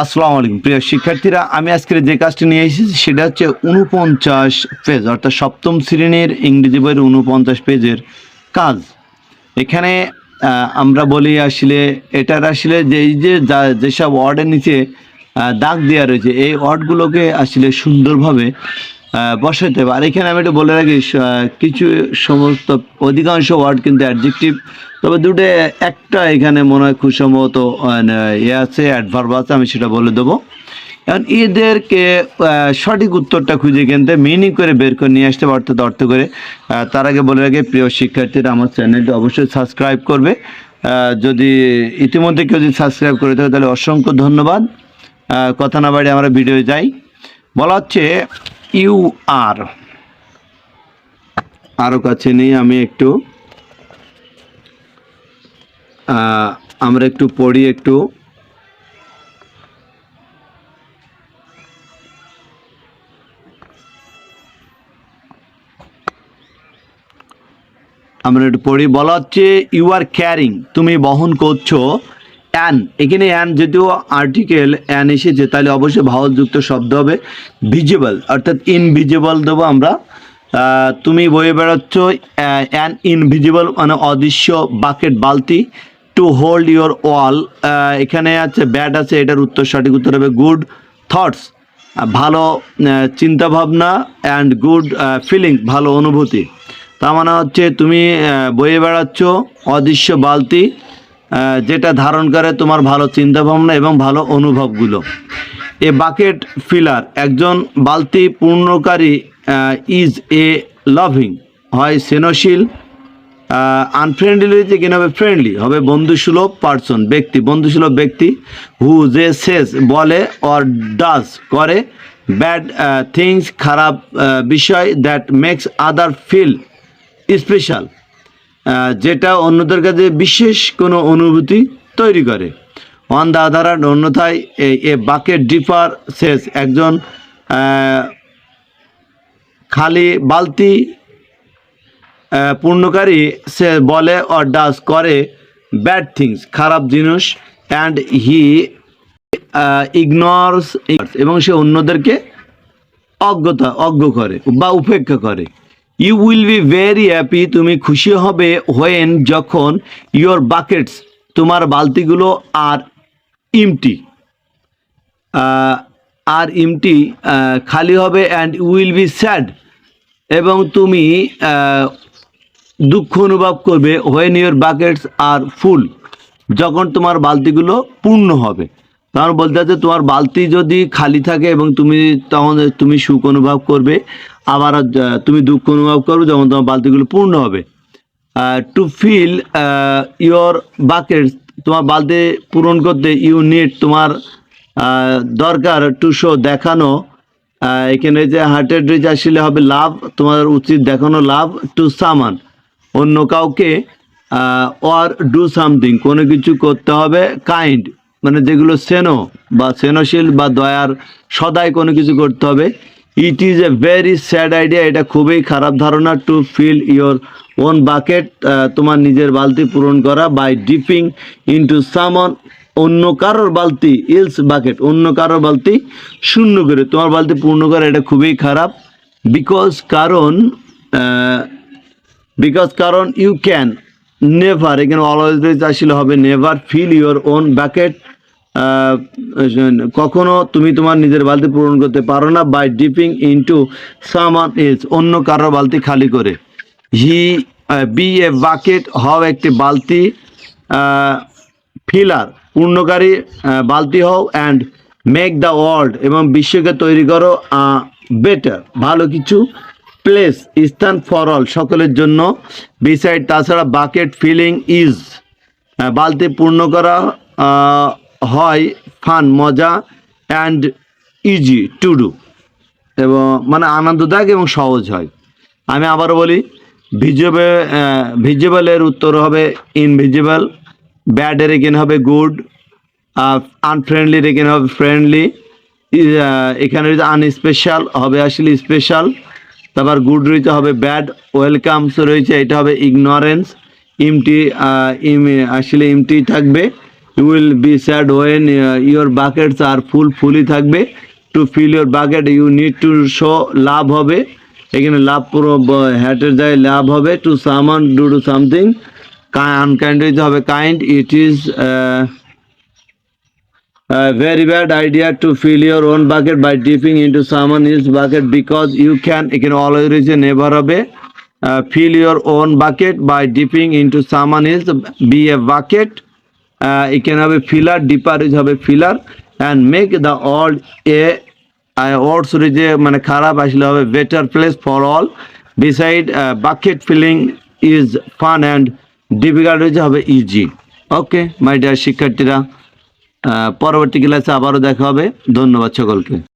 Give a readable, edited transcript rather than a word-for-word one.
আসসালামু আলাইকুম প্রিয় শিক্ষার্থীরা, আমি আজকের যে কাজটি নিয়ে এসেছি সেটা হচ্ছে 49 পেজ, অর্থাৎ সপ্তম শ্রেণীর ইংরেজি বইয়ের 49 পেজের কাজ। এখানে আমরা বলি আসলে এটার আসলে যেসব ওয়ার্ডের নিচে দাগ দেওয়া রয়েছে এই ওয়ার্ডগুলোকে আসলে সুন্দরভাবে বসাতে হবে। আর এখানে আমি একটু বলে রাখি, কিছু সমস্ত অধিকাংশ ওয়ার্ড কিন্তু অ্যাডজেক্টিভ, তবে একটা এখানে মনে হয় খুব সম্ভবত আছে, অ্যাডভার্ব আছে, আমি সেটা বলে দেবো। এখন এদেরকে সঠিক উত্তরটা খুঁজে কিনতে মিনিং করে বের করে নিয়ে আসতে পারতে অর্থ করে। তার আগে বলে রাখি প্রিয় শিক্ষার্থীরা, আমার চ্যানেলটি অবশ্যই সাবস্ক্রাইব করবে। যদি ইতিমধ্যে কেউ যদি সাবস্ক্রাইব করে থাকে তাহলে অসংখ্য ধন্যবাদ। কথা না বাড়ি আমরা ভিডিও যাই। বলা হচ্ছে ইউ আর, আরও কাছে নেই, আমি একটু আমরা একটু পড়ি একটু। আমরা একটু পড়ি। বলা হচ্ছে ইউ আর ক্যারিং, তুমি বহন করছো। অ্যান, এখানে অ্যান যদিও আর্টিকেল অ্যান এসেছে তাহলে অবশ্যই ভাওয়ালযুক্ত শব্দ হবে। ভিজিবল অর্থাৎ ইনভিজিবল দেবো আমরা। তুমি বয়ে বেড়াচ্ছ, অ্যান ইনভিজিবল মানে অদৃশ্য বাকেট বালতি। টু হোল্ড ইউর ওয়াল, এখানে আছে ব্যাড আছে, এটার উত্তর সঠিক উত্তর হবে গুড থটস, ভালো চিন্তাভাবনা। অ্যান্ড গুড ফিলিং, ভালো অনুভূতি। তার মানে হচ্ছে তুমি বয়ে বেড়াচ্ছ অদৃশ্য বালতি, যেটা ধারণ করে তোমার ভালো চিন্তাভাবনা এবং ভালো অনুভবগুলো। এ বাকেট ফিলার, একজন বালতি পূর্ণকারী। ইজ এ লাভিং, হয় স্নেহশীল। আনফ্রেন্ডলি হয়েছে কিনা হবে ফ্রেন্ডলি, হবে বন্ধুসুলভ পার্সন, ব্যক্তি, বন্ধুসুলভ ব্যক্তি। হু যে সেজ বলে, অর ডাজ করে। ব্যাড থিংস খারাপ বিষয়। That makes other feel special, যেটা অন্যদের কাছে বিশেষ কোনো অনুভূতি তৈরি করে। অন দ্য আদার হ্যান্ড, অন্যথায় এ বাকেট ডিফার সেজ, একজন খালি বালতি পূর্ণকারী সে বলে, অর ডাজ করে, ব্যাড থিংস খারাপ জিনিস। অ্যান্ড হি ইগনোরস, এবং সে অন্যদেরকে অজ্ঞ করে বা উপেক্ষা করে। You will be very happy, তুমি খুশি হবে। হোয়েন, যখন। ইউর বাকেটস, তোমার বালতিগুলো। আর ইমটি, আর ইমটি খালি হবে। অ্যান্ড উইল বি স্যাড, এবং তুমি দুঃখ অনুভব করবে। হোয়েন ইউর বাকেটস আর ফুল, যখন তোমার বালতিগুলো পূর্ণ হবে। তখন বলতে আছে তোমার বালতি যদি খালি থাকে এবং তখন তুমি সুখ অনুভব করবে, আবার তুমি দুঃখ অনুভব করবে যখন তোমার বালতিগুলো পূর্ণ হবে। টু ফিল ইউর বাকেটস, তোমার বালতি পূরণ করতে। ইউ নিড, তোমার দরকার। টু শো, দেখানো। এখানে যে হার্টেড রিচ আসলে হবে লাভ, তোমার উচিত দেখানো লাভ। টু সামান, অন্য কাউকে। অর ডু সামথিং, কোনো কিছু করতে হবে। কাইন্ড, মানে যেগুলো বা স্নেহশীল বা দয়ার, সদাই কোনো কিছু করতে হবে। It is a very sad idea, এটা খুবই খারাপ ধারণা। To fill your own bucket, তোমার নিজের বালতি পূরণ করা। বাই ডিপিং ইনটু সামন, অন্য কারোর বালতি। ইলস বাকেট, অন্য কারোর বালতি শূন্য করে তোমার বালতি পূর্ণ করা, এটা খুবই খারাপ। বিকজ, কারণ ইউ ক্যান নেভার, এখানে অলওয়েজ আসলে হবে never. Fill your own bucket, কখনো তুমি তোমার নিজের বালতি পূরণ করতে পারো না। By dipping into someone else, অন্য কারোর বালতি খালি করে। হি বি এ বাকেট, হও একটি বালতি। ফিলার, পূর্ণকারী বালতি হও। অ্যান্ড মেক দ্য ওয়ার্ল্ড, এবং বিশ্বকে তৈরি করো। বেটার, ভালো কিছু। প্লেস, স্থান। ফর অল, সকলের জন্য। বিসাইড, তাছাড়া। বাকেট ফিলিং ইজ, বালতি পূর্ণ করা হয়। ফান, মজা। অ্যান্ড ইজি টু ডু, এবং মানে আনন্দদায়ক এবং সহজ হয়। আমি আবারও বলি, ভিজিবলের উত্তর হবে ইনভিজিবল। ব্যাডের এখানে হবে গুড। আনফ্রেন্ডলির এখানে হবে ফ্রেন্ডলি। এখানে আনস্পেশাল হবে আসলে স্পেশাল। তারপর গুড রয়েছে হবে ব্যাড। ওয়েলকামস রয়েছে, এটা হবে ইগনোরেন্স। ইমটি আসলে ইমটি থাকবে। You will be sad when your buckets are fully থাকবে। To fill your bucket you need to show লাভ হবে, এখানে লাভ পুরো হ্যাটের যায় লাভ হবে। To someone do something, unkind হইতে হবে kind। It is a very bad idea to fill your own bucket by dipping into someone else's bucket because you can, এখানে always রয়েছে never হবে। Fill your own bucket by dipping into someone else, be a bucket। এখানে হবে filler, dipper হবে filler. And make the world words যে মানে খারাপ আসলে হবে better place for all. Beside bucket filling is fun and difficult হয়েছে হবে ইজি। ওকে মাই ডিয়ার শিক্ষার্থীরা, পরবর্তী ক্লাসে আবারও দেখা হবে। ধন্যবাদ সকলকে।